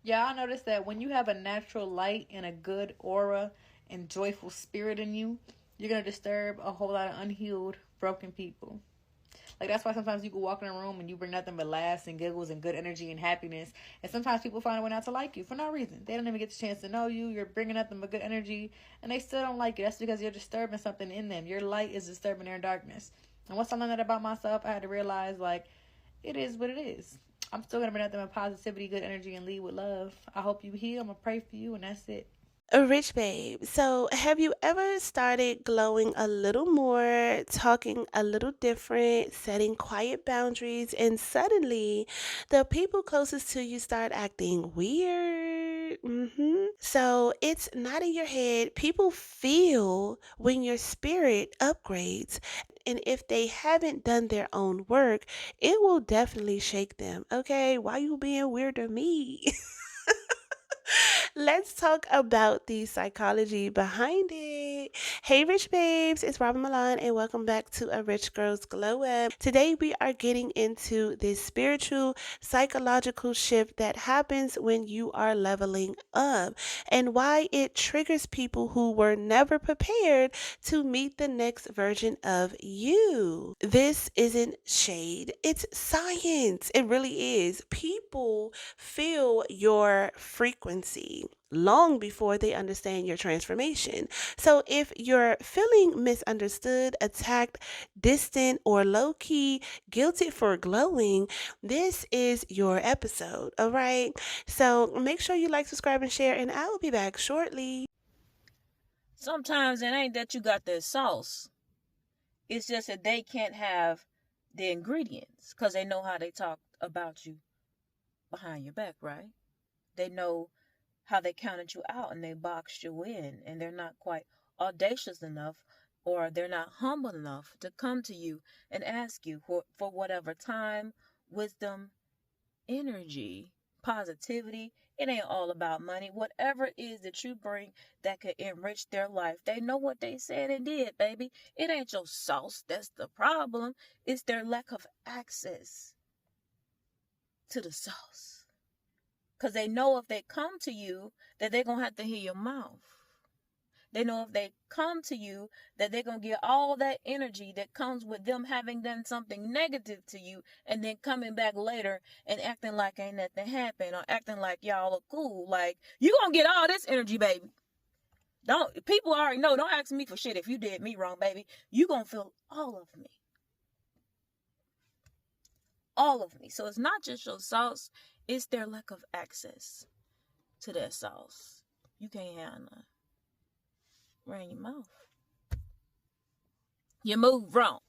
Yeah, I noticed that when you have a natural light and a good aura and joyful spirit in you, you're gonna disturb a whole lot of unhealed, broken people. Like that's why sometimes you can walk in a room and you bring nothing but laughs and giggles and good energy and happiness. And sometimes people find a way not to like you for no reason. They don't even get the chance to know you. You're bringing nothing but good energy, and they still don't like you. That's because you're disturbing something in them. Your light is disturbing their darkness. And once I learned that about myself, I had to realize like it is what it is. I'm still gonna bring nothing but positivity, good energy, and lead with love. I hope you heal. I'm gonna pray for you, and that's it. A Rich Babe. So, have you ever started glowing a little more, talking a little different, setting quiet boundaries, and suddenly the people closest to you start acting weird? So, it's not in your head. People feel when your spirit upgrades. And if they haven't done their own work, it will definitely shake them. Okay, why you being weird to me? Let's talk about the psychology behind it. Hey, Rich Babes, it's Robin Milan, and welcome back to A Rich Girl's Glow Up. Today, we are getting into this spiritual, psychological shift that happens when you are leveling up and why it triggers people who were never prepared to meet the next version of you. This isn't shade, it's science. It really is. People feel your frequency long before they understand your transformation. So if you're feeling misunderstood, attacked, distant, or low key, guilty for glowing, this is your episode, all right? So make sure you like, subscribe, and share, and I will be back shortly. Sometimes it ain't that you got the sauce. It's just that they can't have the ingredients because they know how they talk about you behind your back, right? They know how they counted you out and they boxed you in, and they're not quite audacious enough or they're not humble enough to come to you and ask you for whatever time, wisdom, energy, positivity. It ain't all about money. Whatever it is that you bring that could enrich their life, they know what they said and did, baby. It ain't your sauce that's the problem. It's their lack of access to the sauce. Because they know if they come to you, that they're going to have to hear your mouth. They know if they come to you that they're going to get all that energy that comes with them having done something negative to you and then coming back later and acting like ain't nothing happened or acting like y'all are cool. Like, you going to get all this energy, baby. Don't people already know, don't ask me for shit if you did me wrong, baby. You going to feel all of me. All of me. So it's not just your sauce, it's their lack of access to that sauce. You can't have none. Right in your mouth. You move wrong.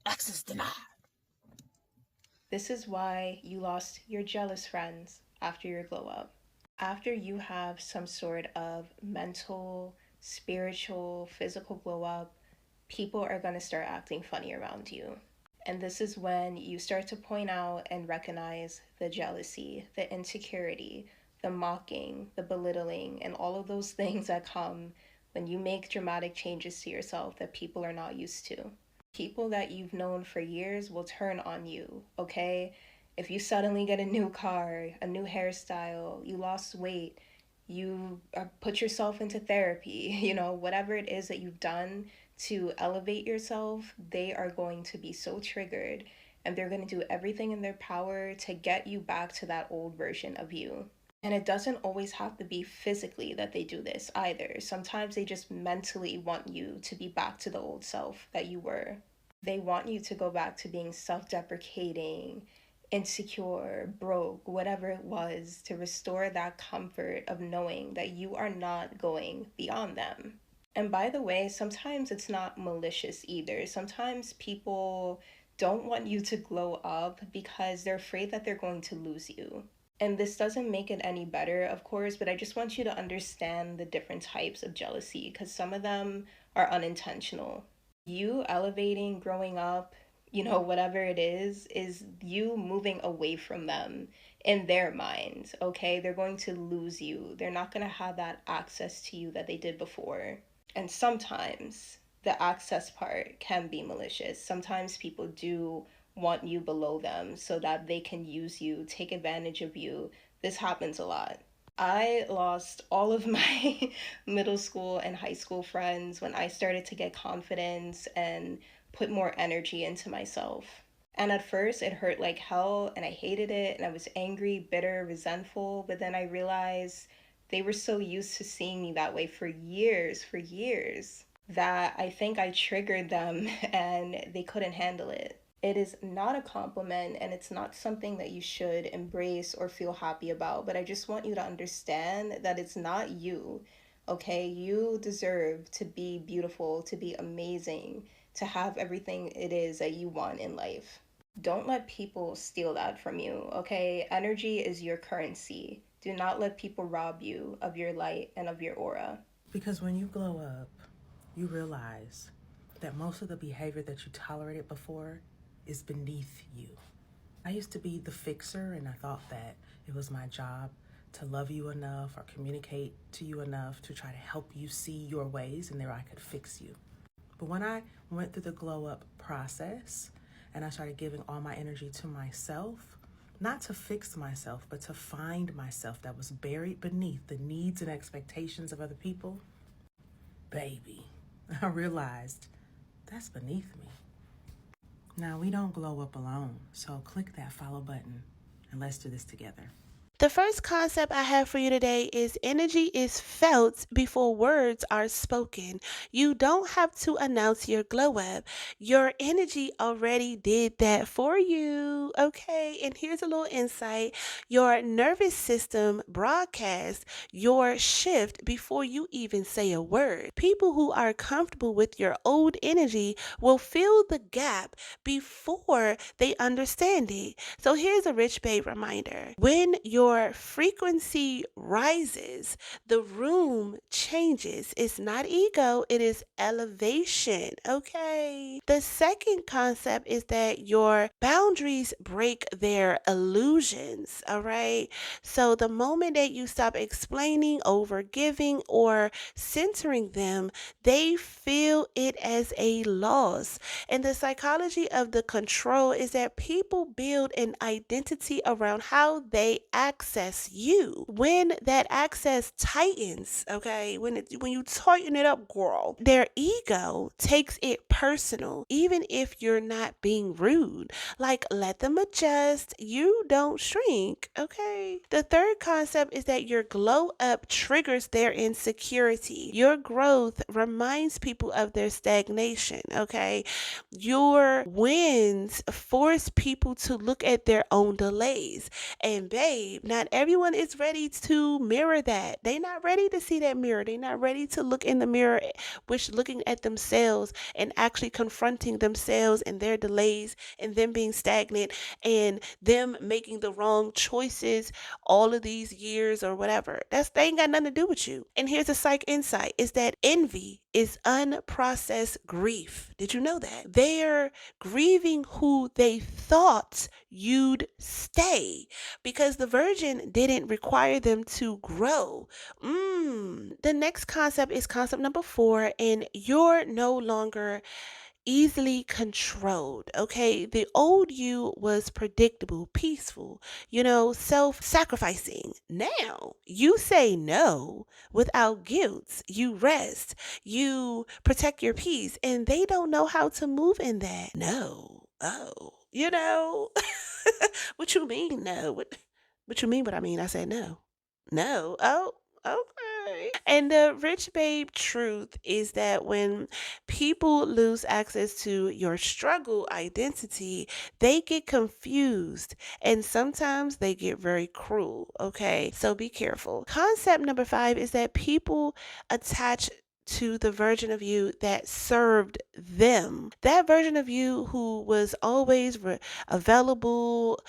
Access denied. This is why you lost your jealous friends after your glow up. After you have some sort of mental, spiritual, physical glow up, people are going to start acting funny around you. And this is when you start to point out and recognize the jealousy, the insecurity, the mocking, the belittling, and all of those things that come when you make dramatic changes to yourself that people are not used to. People that you've known for years will turn on you, okay? If you suddenly get a new car, a new hairstyle, you lost weight, you put yourself into therapy, whatever it is that you've done to elevate yourself, they are going to be so triggered and they're going to do everything in their power to get you back to that old version of you. And it doesn't always have to be physically that they do this either. Sometimes they just mentally want you to be back to the old self that you were. They want you to go back to being self deprecating, insecure, broke, whatever it was, to restore that comfort of knowing that you are not going beyond them. And by the way, sometimes it's not malicious either. Sometimes people don't want you to glow up because they're afraid that they're going to lose you. And this doesn't make it any better, of course, but I just want you to understand the different types of jealousy because some of them are unintentional. You elevating, growing up, whatever it is you moving away from them in their minds, okay? They're going to lose you. They're not going to have that access to you that they did before. And sometimes the access part can be malicious. Sometimes people do want you below them so that they can use you, take advantage of you. This happens a lot. I lost all of my middle school and high school friends when I started to get confidence and put more energy into myself. And at first, it hurt like hell, and I hated it, and I was angry, bitter, resentful. But then I realized they were so used to seeing me that way for years, that I think I triggered them and they couldn't handle it. It is not a compliment and it's not something that you should embrace or feel happy about, but I just want you to understand that it's not you. Okay, you deserve to be beautiful, to be amazing, to have everything it is that you want in life. Don't let people steal that from you, okay? Energy is your currency. Do not let people rob you of your light and of your aura. Because when you glow up, you realize that most of the behavior that you tolerated before is beneath you. I used to be the fixer, and I thought that it was my job to love you enough or communicate to you enough to try to help you see your ways, and there I could fix you. But when I went through the glow up process and I started giving all my energy to myself, not to fix myself, but to find myself that was buried beneath the needs and expectations of other people, baby, I realized that's beneath me. Now, we don't glow up alone, so click that follow button and let's do this together. The first concept I have for you today is energy is felt before words are spoken. You don't have to announce your glow up. Your energy already did that for you. Okay, and here's a little insight. Your nervous system broadcasts your shift before you even say a word. People who are comfortable with your old energy will fill the gap before they understand it. So here's a Rych Babe reminder. When your frequency rises, the room changes. It's not ego, it is elevation. Okay. The second concept is that your boundaries break their illusions. All right. So the moment that you stop explaining, over giving, or centering them, they feel it as a loss. And the psychology of the control is that people build an identity around how they access you. When that access tightens, okay, when you tighten it up, girl, their ego takes it personal, even if you're not being rude. Like, let them adjust. You don't shrink, okay? The third concept is that your glow up triggers their insecurity. Your growth reminds people of their stagnation, okay? Your wins force people to look at their own delays. And babe, not everyone is ready to mirror that. They're not ready to see that mirror. They're not ready to look in the mirror, which looking at themselves and actually confronting themselves and their delays and them being stagnant and them making the wrong choices all of these years or whatever. They ain't got nothing to do with you. And here's a psych insight is that envy is unprocessed grief. Did you know that? They're grieving who they thought you'd stay because the virgin didn't require them to grow. The next concept is concept number 4, and you're no longer easily controlled. Okay, the old you was predictable, peaceful, self-sacrificing. Now you say no without guilt. You rest, you protect your peace, and they don't know how to move in that. No. Oh, what you mean no? What you mean what I mean? I said no. No. Oh, okay. And the Rych Babe truth is that when people lose access to your struggle identity, they get confused and sometimes they get very cruel. Okay, so be careful. Concept number 5 is that people attach to the version of you that served them. That version of you who was always available,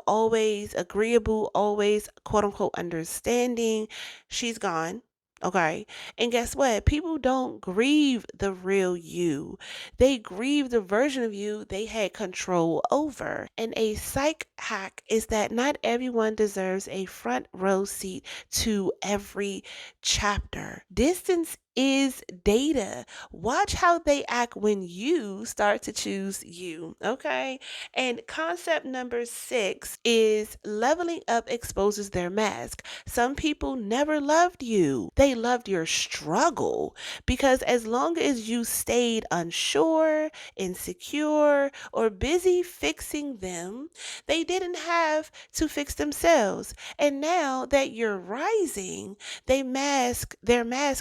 always agreeable, always quote unquote understanding, she's gone. Okay. And guess what? People don't grieve the real you. They grieve the version of you they had control over. And a psych hack is that not everyone deserves a front row seat to every chapter. Distance is data. Watch how they act when you start to choose you. Okay. And concept number 6 is leveling up exposes their mask. Some people never loved you, they loved your struggle. Because as long as you stayed unsure, insecure, or busy fixing them, they didn't have to fix themselves. And now that you're rising, their mask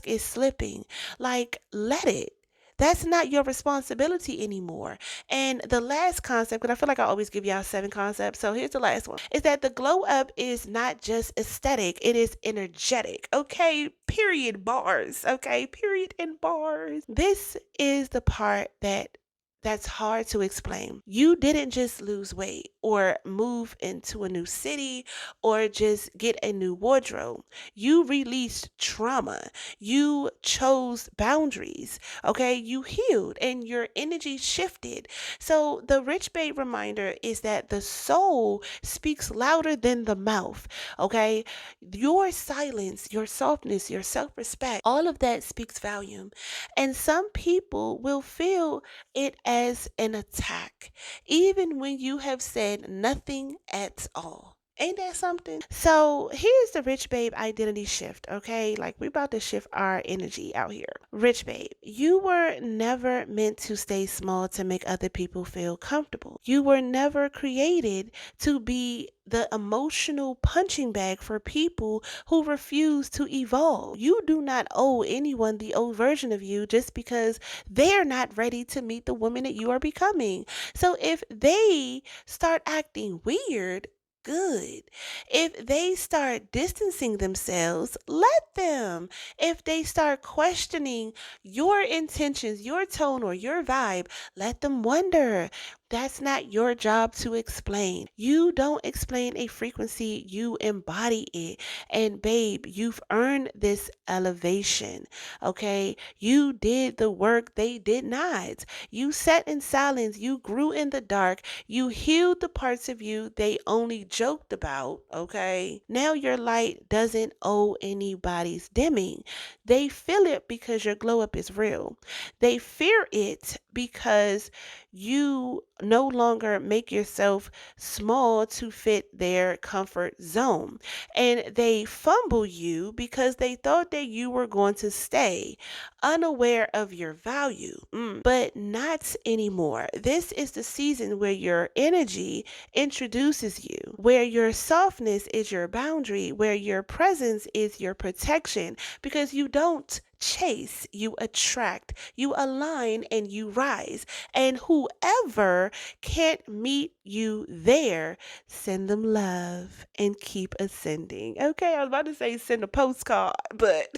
is slipping. Like, let it. That's not your responsibility anymore. And the last concept, because I feel like I always give y'all 7 concepts. So here's the last one, is that the glow up is not just aesthetic, it is energetic. Okay, period, bars. Okay, period and bars. This is the part that's hard to explain. You didn't just lose weight or move into a new city or just get a new wardrobe. You released trauma. You chose boundaries. Okay. You healed and your energy shifted. So the Rych Babe reminder is that the soul speaks louder than the mouth. Okay. Your silence, your softness, your self respect, all of that speaks volume. And some people will feel it as an attack, even when you have said nothing at all. Ain't that something? So here's the Rych Babe identity shift, okay? Like, we about to shift our energy out here. Rych Babe, you were never meant to stay small to make other people feel comfortable. You were never created to be the emotional punching bag for people who refuse to evolve. You do not owe anyone the old version of you just because they're not ready to meet the woman that you are becoming. So if they start acting weird, good. If they start distancing themselves, let them. If they start questioning your intentions, your tone, or your vibe, let them wonder. That's not your job to explain. You don't explain a frequency, you embody it. And babe, you've earned this elevation, okay? You did the work they did not. You sat in silence, you grew in the dark, you healed the parts of you they only joked about, okay? Now your light doesn't owe anybody's dimming. They feel it because your glow up is real. They fear it because you no longer make yourself small to fit their comfort zone. And they fumble you because they thought that you were going to stay unaware of your value. But not anymore. This is the season where your energy introduces you, where your softness is your boundary, where your presence is your protection, because you don't chase, you attract, you align, and you rise. And whoever can't meet you there, send them love and keep ascending. Okay, I was about to say send a postcard, but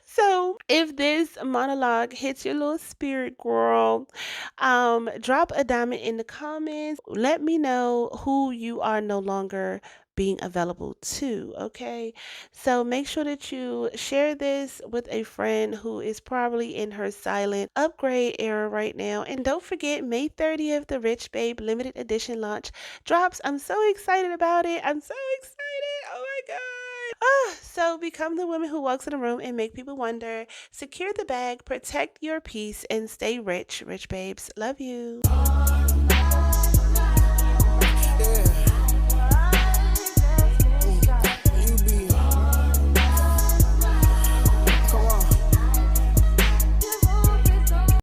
so if this monologue hits your little spirit, girl, drop a diamond in the comments. Let me know who you are no longer being available to. Okay, so make sure that you share this with a friend who is probably in her silent upgrade era right now. And don't forget, May 30th, the Rych Babe limited edition launch drops. I'm so excited about it. I'm so excited. Oh my god. So become the woman who walks in a room and make people wonder. Secure the bag, protect your peace, and stay rich. Rych Babes, love you. Yeah.